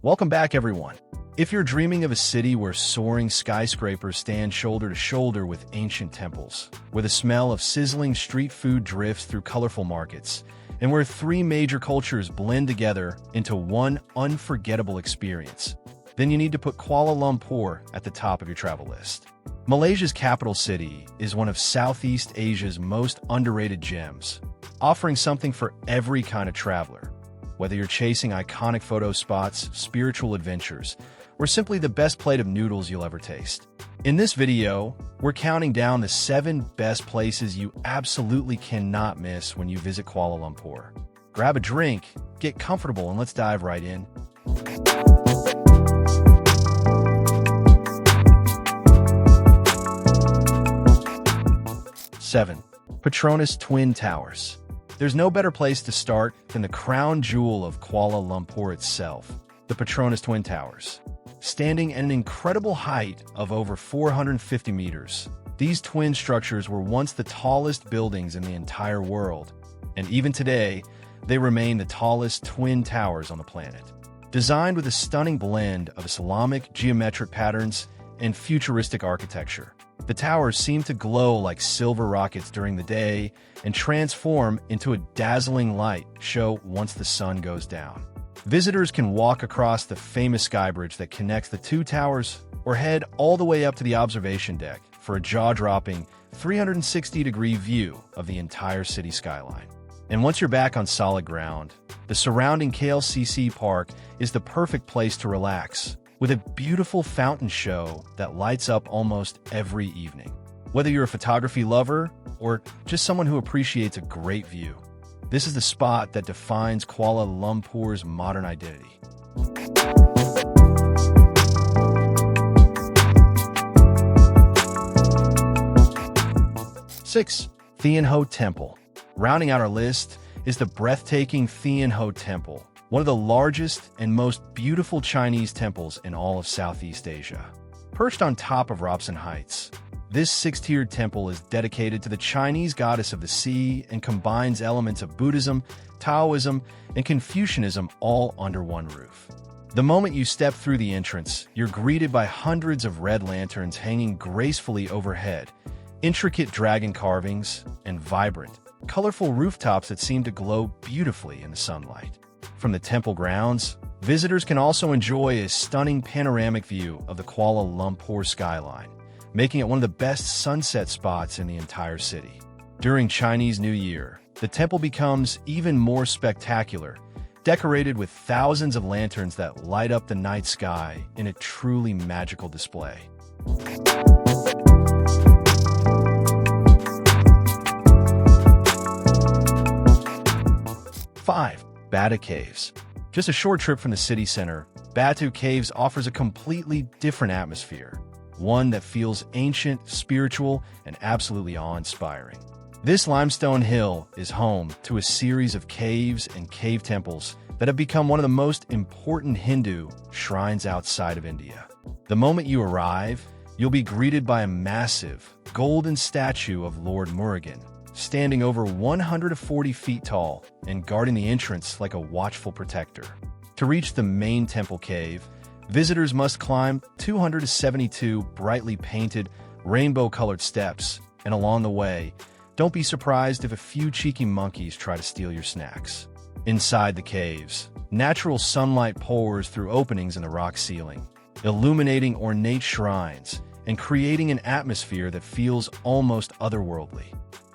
Welcome back, everyone. If you're dreaming of a city where soaring skyscrapers stand shoulder to shoulder with ancient temples, where the smell of sizzling street food drifts through colorful markets, and where three major cultures blend together into one unforgettable experience, then you need to put Kuala Lumpur at the top of your travel list. Malaysia's capital city is one of Southeast Asia's most underrated gems, offering something for every kind of traveler. Whether you're chasing iconic photo spots, spiritual adventures, or simply the best plate of noodles you'll ever taste. In this video, we're counting down the 7 best places you absolutely cannot miss when you visit Kuala Lumpur. Grab a drink, get comfortable, and let's dive right in. Seven, Petronas Twin Towers. There's no better place to start than the crown jewel of Kuala Lumpur itself, the Petronas Twin Towers. Standing at an incredible height of over 450 meters, these twin structures were once the tallest buildings in the entire world, and even today, they remain the tallest twin towers on the planet. Designed with a stunning blend of Islamic geometric patterns and futuristic architecture, the towers seem to glow like silver rockets during the day and transform into a dazzling light show once the sun goes down. Visitors can walk across the famous sky bridge that connects the two towers or head all the way up to the observation deck for a jaw-dropping 360-degree view of the entire city skyline. And once you're back on solid ground, the surrounding KLCC Park is the perfect place to relax, with a beautiful fountain show that lights up almost every evening. Whether you're a photography lover or just someone who appreciates a great view, this is the spot that defines Kuala Lumpur's modern identity. Six, Thean Hou Temple. Rounding out our list is the breathtaking Thean Hou Temple, one of the largest and most beautiful Chinese temples in all of Southeast Asia. Perched on top of Robson Heights, this 6-tiered temple is dedicated to the Chinese goddess of the sea and combines elements of Buddhism, Taoism, and Confucianism all under one roof. The moment you step through the entrance, you're greeted by hundreds of red lanterns hanging gracefully overhead, intricate dragon carvings, and vibrant, colorful rooftops that seem to glow beautifully in the sunlight. From the temple grounds, visitors can also enjoy a stunning panoramic view of the Kuala Lumpur skyline, making it one of the best sunset spots in the entire city. During Chinese New Year, the temple becomes even more spectacular, decorated with thousands of lanterns that light up the night sky in a truly magical display. Five, Batu Caves. Just a short trip from the city center, Batu Caves offers a completely different atmosphere, one that feels ancient, spiritual, and absolutely awe-inspiring. This limestone hill is home to a series of caves and cave temples that have become one of the most important Hindu shrines outside of India. The moment you arrive, you'll be greeted by a massive, golden statue of Lord Murugan, standing over 140 feet tall and guarding the entrance like a watchful protector. To reach the main temple cave, visitors must climb 272 brightly painted, rainbow-colored steps, and along the way, don't be surprised if a few cheeky monkeys try to steal your snacks. Inside the caves, natural sunlight pours through openings in the rock ceiling, illuminating ornate shrines and creating an atmosphere that feels almost otherworldly.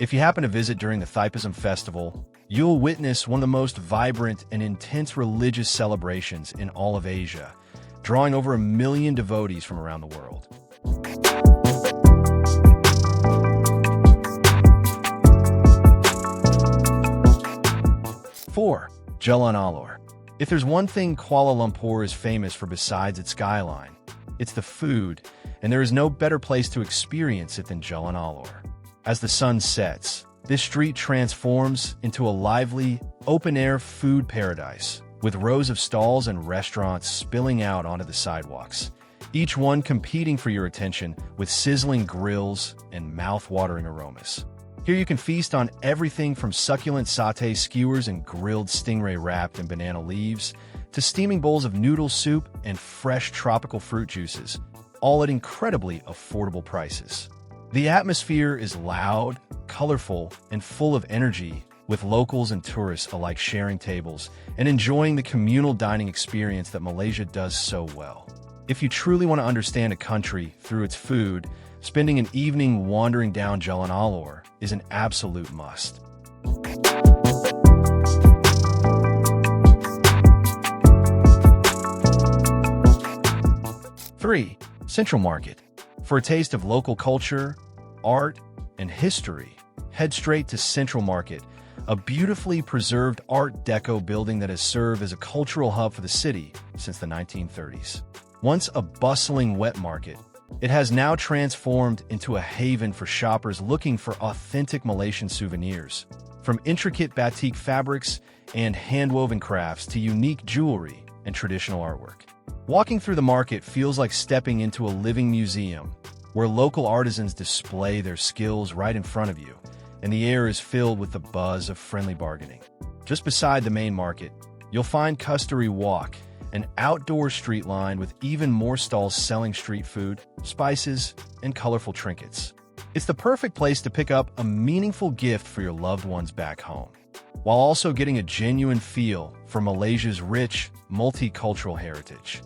If you happen to visit during the Thaipusam festival, you'll witness one of the most vibrant and intense religious celebrations in all of Asia, drawing over 1 million devotees from around the world. Four, Jalan Alor. If there's one thing Kuala Lumpur is famous for besides its skyline, it's the food, and there is no better place to experience it than Jalan Alor. As the sun sets, this street transforms into a lively, open-air food paradise, with rows of stalls and restaurants spilling out onto the sidewalks, each one competing for your attention with sizzling grills and mouth-watering aromas. Here you can feast on everything from succulent sauté skewers and grilled stingray wrapped in banana leaves to steaming bowls of noodle soup and fresh tropical fruit juices, all at incredibly affordable prices. The atmosphere is loud, colorful, and full of energy, with locals and tourists alike sharing tables and enjoying the communal dining experience that Malaysia does so well. If you truly want to understand a country through its food, spending an evening wandering down Jalan Alor is an absolute must. Three, Central Market. For a taste of local culture, art, and history, head straight to Central Market, a beautifully preserved Art Deco building that has served as a cultural hub for the city since the 1930s. Once a bustling wet market, it has now transformed into a haven for shoppers looking for authentic Malaysian souvenirs. From intricate batik fabrics and hand-woven crafts to unique jewelry and traditional artwork. Walking through the market feels like stepping into a living museum, where local artisans display their skills right in front of you, and the air is filled with the buzz of friendly bargaining. Just beside the main market, you'll find Custody Walk, an outdoor street line with even more stalls selling street food, spices, and colorful trinkets. It's the perfect place to pick up a meaningful gift for your loved ones back home, while also getting a genuine feel for Malaysia's rich, multicultural heritage.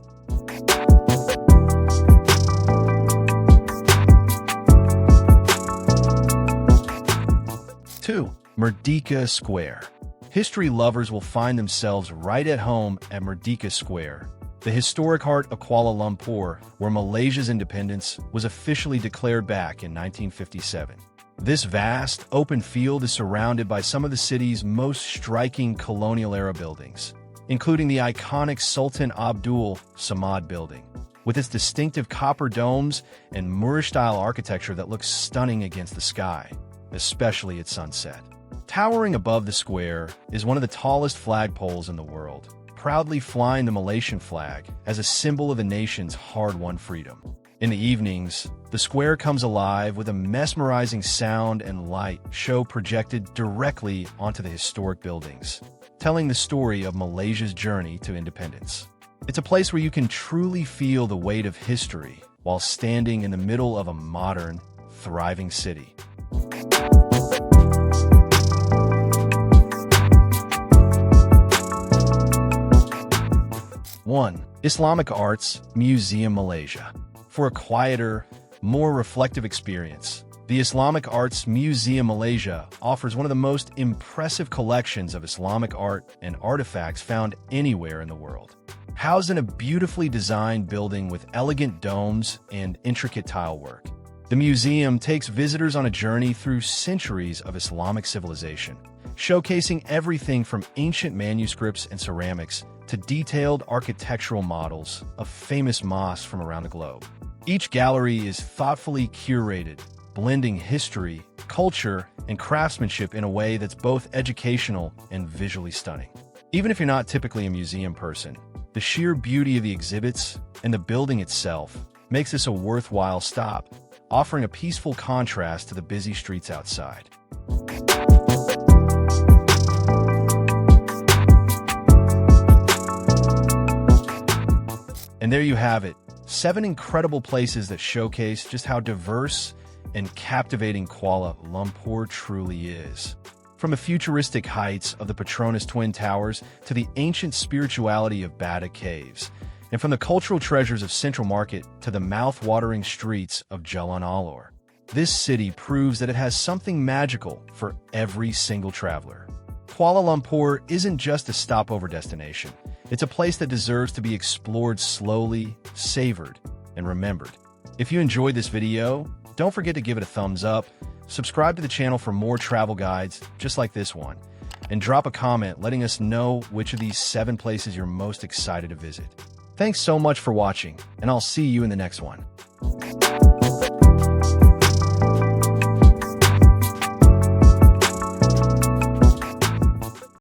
Two, Merdeka Square. History lovers will find themselves right at home at Merdeka Square, the historic heart of Kuala Lumpur, where Malaysia's independence was officially declared back in 1957. This vast, open field is surrounded by some of the city's most striking colonial-era buildings, including the iconic Sultan Abdul Samad building, with its distinctive copper domes and Moorish-style architecture that looks stunning against the sky, especially at sunset. Towering above the square is one of the tallest flagpoles in the world, proudly flying the Malaysian flag as a symbol of the nation's hard-won freedom. In the evenings, the square comes alive with a mesmerizing sound and light show projected directly onto the historic buildings, telling the story of Malaysia's journey to independence. It's a place where you can truly feel the weight of history while standing in the middle of a modern, thriving city. One, Islamic Arts Museum Malaysia. For a quieter, more reflective experience, the Islamic Arts Museum Malaysia offers one of the most impressive collections of Islamic art and artifacts found anywhere in the world. Housed in a beautifully designed building with elegant domes and intricate tile work, the museum takes visitors on a journey through centuries of Islamic civilization, showcasing everything from ancient manuscripts and ceramics to detailed architectural models of famous mosques from around the globe. Each gallery is thoughtfully curated, blending history, culture, and craftsmanship in a way that's both educational and visually stunning. Even if you're not typically a museum person, the sheer beauty of the exhibits and the building itself makes this a worthwhile stop, offering a peaceful contrast to the busy streets outside. And there you have it, 7 incredible places that showcase just how diverse and captivating Kuala Lumpur truly is. From the futuristic heights of the Petronas Twin Towers to the ancient spirituality of Batu Caves, and from the cultural treasures of Central Market to the mouth-watering streets of Jalan Alor, this city proves that it has something magical for every single traveler. Kuala Lumpur isn't just a stopover destination. It's a place that deserves to be explored slowly, savored, and remembered. If you enjoyed this video, don't forget to give it a thumbs up, subscribe to the channel for more travel guides just like this one, and drop a comment letting us know which of these 7 places you're most excited to visit. Thanks so much for watching, and I'll see you in the next one.